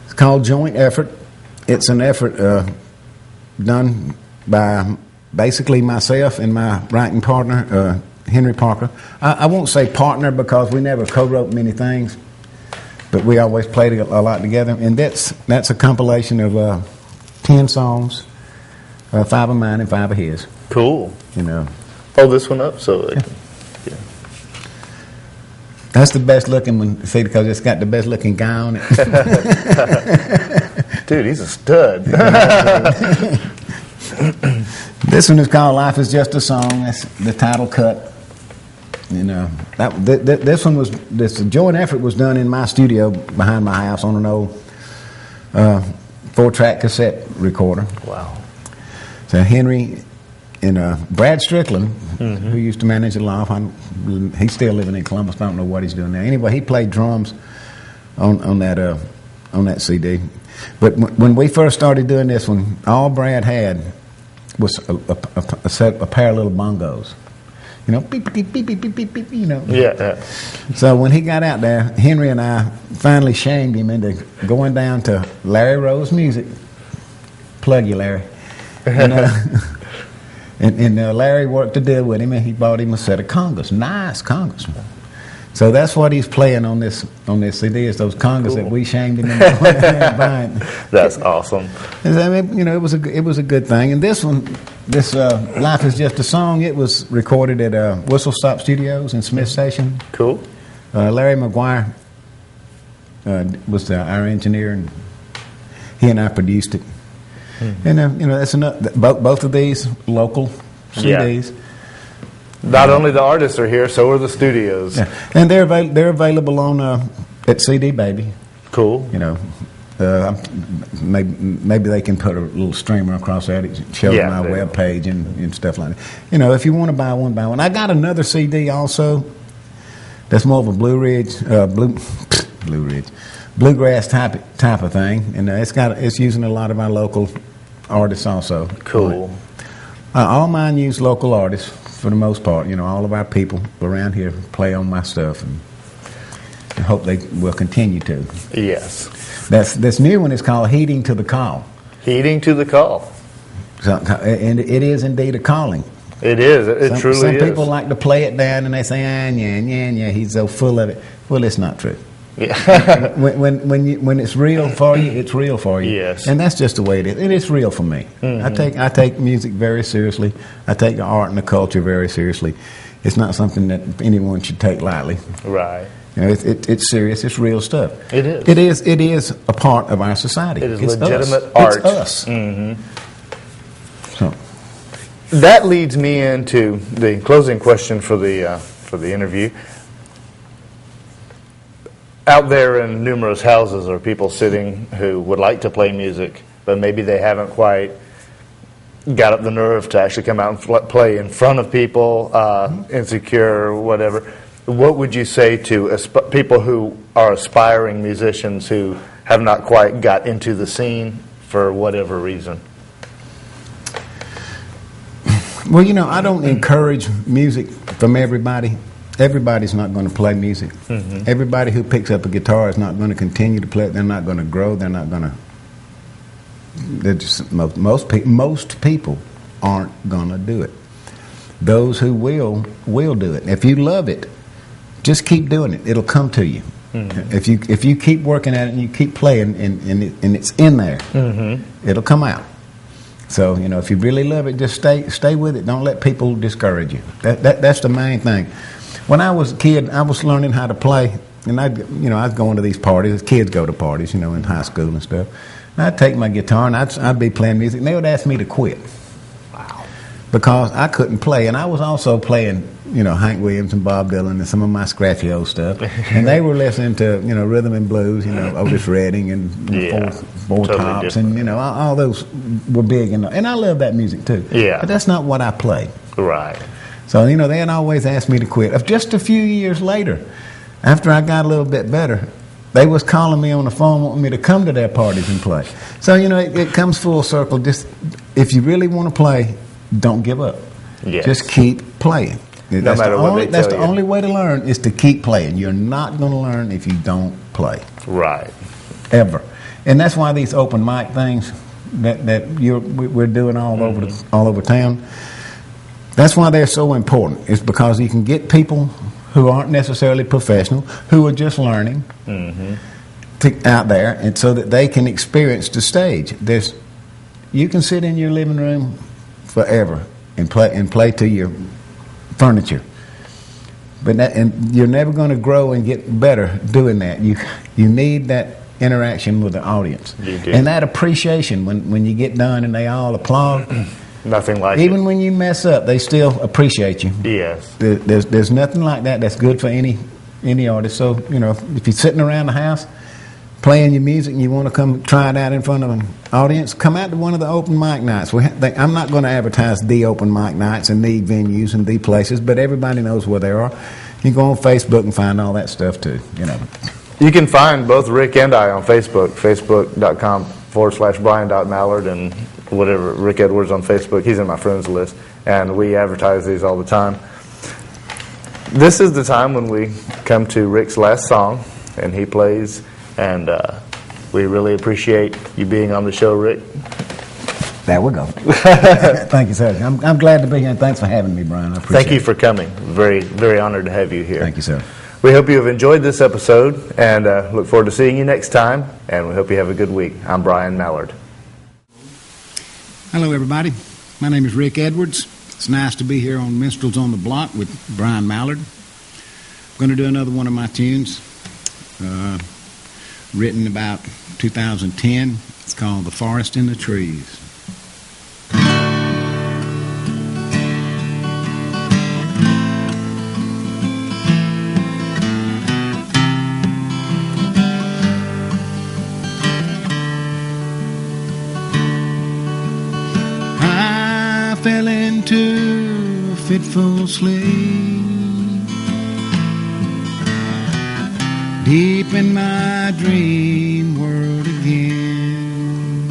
It's called Joint Effort. It's an effort done by basically myself and my writing partner, Henry Parker. I won't say partner because we never co-wrote many things, but we always played a lot together. And that's a compilation of 10 songs, 5 of mine and 5 of his. Cool. You know. Hold this one up so they can. Yeah. That's the best looking one, see, because it's got the best looking guy on it. Dude, he's a stud. This one is called Life Is Just a Song. That's the title cut. You know, this joint effort was done in my studio behind my house on an old 4-track cassette recorder. Wow. So Henry and Brad Strickland, who used to manage the loft, he's still living in Columbus. I don't know what he's doing now. Anyway, he played drums on that CD. But when we first started doing this one, all Brad had was a pair of little bongos. You know, beep, beep, beep, beep, beep, beep, beep, you know. Yeah. So when he got out there, Henry and I finally shamed him into going down to Larry Rose Music. Plug you, Larry. And Larry worked a deal with him, and he bought him a set of congas, nice congas. So that's what he's playing on this CD is those congas that we shamed him into buying. That's awesome. I mean, you know, it was a good thing. And this one, Life Is Just a Song, it was recorded at Whistle Stop Studios in Smith Station. Cool. Larry McGuire was our engineer, and he and I produced it. And you know, that's both of these local CDs. Yeah. Not only the artists are here, so are the studios. Yeah. And they're available on at CD Baby. Cool. You know, maybe they can put a little streamer across that. It shows my web page and stuff like that. You know, if you want to buy one, buy one. I got another CD also. That's more of a bluegrass type of thing, and it's using a lot of our local artists also. Cool. All mine use local artists for the most part. You know, all of our people around here play on my stuff, and I hope they will continue to. Yes. This new one is called Heeding to the Call. Heeding to the Call. So, and it is indeed a calling. It is. It truly is. Some people like to play it down, and they say, yeah, he's so full of it. Well, it's not true. Yeah. when it's real for you, it's real for you. Yes. And that's just the way it is. And it's real for me. I take music very seriously. I take the art and the culture very seriously. It's not something that anyone should take lightly. Right. You know, it's serious. It's real stuff. It is. It is a part of our society. It is it's legitimate art. It's us. So that leads me into the closing question for the interview. Out there in numerous houses are people sitting who would like to play music, but maybe they haven't quite got up the nerve to actually come out and play in front of people, insecure or whatever. What would you say to people who are aspiring musicians who have not quite got into the scene for whatever reason? Well, you know, I don't encourage music from everybody. Everybody's not going to play music. Everybody who picks up a guitar is not going to continue to play it. They're not going to grow. They're not going to. They're just most people aren't going to do it. Those who will do it. If you love it, just keep doing it. It'll come to you. If you keep working at it and you keep playing and it's in there, it'll come out. So, you know, if you really love it, just stay with it. Don't let people discourage you. That's the main thing. When I was a kid, I was learning how to play, and I was going to these parties. Kids go to parties, you know, in high school and stuff. And I'd take my guitar and I'd be playing music, and they would ask me to quit. Wow. Because I couldn't play, and I was also playing, you know, Hank Williams and Bob Dylan and some of my scratchy old stuff, and they were listening to, you know, rhythm and blues, you know, Otis Redding and Four totally Tops, different. and you know, all those were big, and I love that music too. Yeah. But that's not what I play. Right. So, you know, they had always asked me to quit. Just a few years later, after I got a little bit better, they was calling me on the phone wanting me to come to their parties and play. So, you know, it comes full circle. Just if you really want to play, don't give up. Yes. Just keep playing. No matter what they tell That's the you. only way to learn is to keep playing. You're not going to learn if you don't play. Right. Ever. And that's why these open mic things that we're doing all over town, that's why they're so important. It's because you can get people who aren't necessarily professional, who are just learning out there, and so that they can experience the stage. You can sit in your living room forever and play to your furniture, and you're never going to grow and get better doing that. You need that interaction with the audience, You do. and that appreciation when you get done and they all applaud. Nothing like Even it. when you mess up, they still appreciate you. Yes. There's nothing like that that's good for any artist. So, if you're sitting around the house playing your music and you want to come try it out in front of an audience, come out to one of the open mic nights. I'm not going to advertise the open mic nights and the venues and the places, but everybody knows where they are. You can go on Facebook and find all that stuff too. You can find both Rick and I on Facebook, facebook.com/Brian.Mallard and whatever, Rick Edwards on Facebook. He's in my friends list, and we advertise these all the time. This is the time when we come to Rick's last song, and he plays, and we really appreciate you being on the show, Rick. There we go. Thank you, sir. I'm glad to be here, and thanks for having me, Brian. I appreciate it. Thank you for coming. Very, very honored to have you here. Thank you, sir. We hope you have enjoyed this episode, and look forward to seeing you next time, and we hope you have a good week. I'm Brian Mallard. Hello, everybody. My name is Rick Edwards. It's nice to be here on Minstrels on the Block with Brian Mallard. I'm going to do another one of my tunes, written about 2010. It's called The Forest and the Trees. Fell into a fitful sleep deep in my dream world again,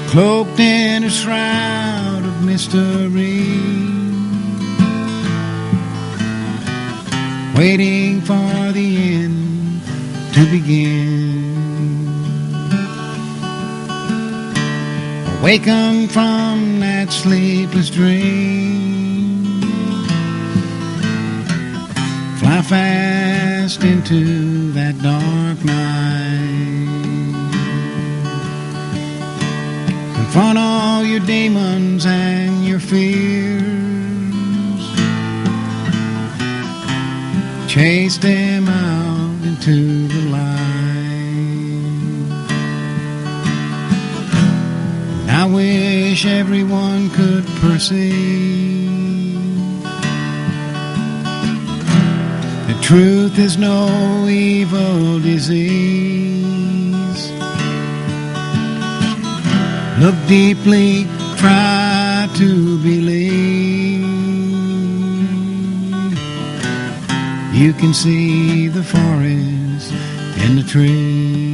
cloaked in a shroud of mystery, waiting for the end to begin. Awaken from that sleepless dream, fly fast into that dark night, confront all your demons and your fears, chase them out into the light. I wish everyone could perceive the truth is no evil disease. Look deeply, try to believe. You can see the forest and the trees.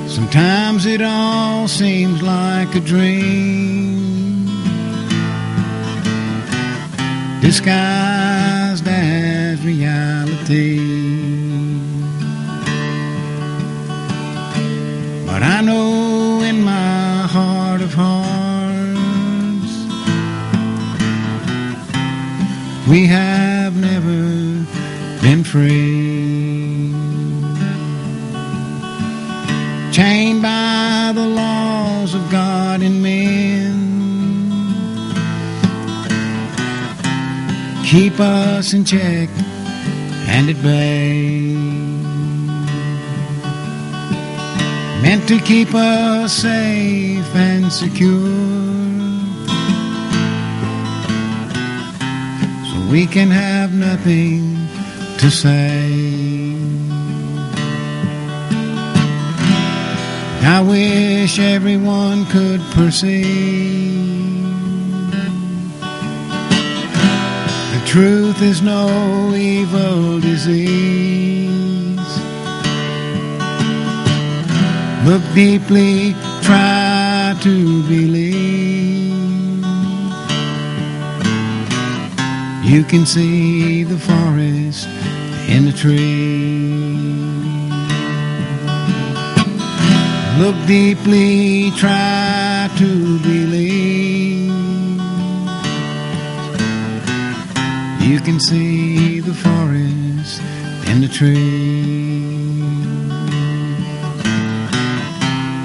Sometimes it all seems like a dream, disguised as reality. But I know in my heart of hearts, we have never been free. Chained by the laws of God and men, keep us in check and at bay, meant to keep us safe and secure, so we can have nothing to say. I wish everyone could perceive the truth is no evil disease. Look deeply, try to believe. You can see the forest in the tree. Look deeply, try to believe. You can see the forest in the tree.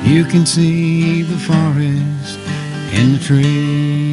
You can see the forest in the tree.